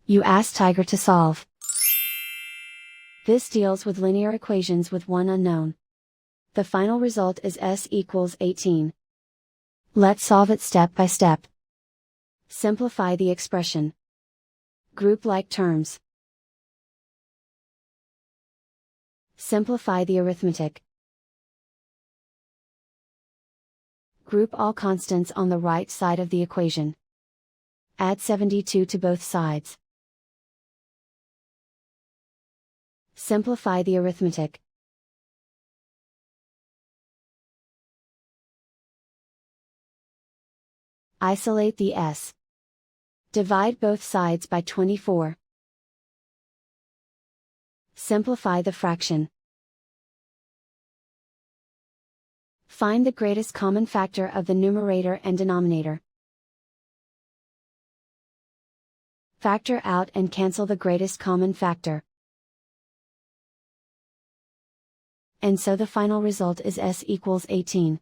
You ask Tiger to solve. This deals with linear equations with one unknown. The final result is s equals 18. Let's solve it step by step. Simplify the expression. Group like terms. Simplify the arithmetic. Group all constants on the right side of the equation. Add 72 to both sides. Simplify the arithmetic. Isolate the s. Divide both sides by 24. Simplify the fraction. Find the greatest common factor of the numerator and denominator. Factor out and cancel the greatest common factor. And so the final result is s equals 18.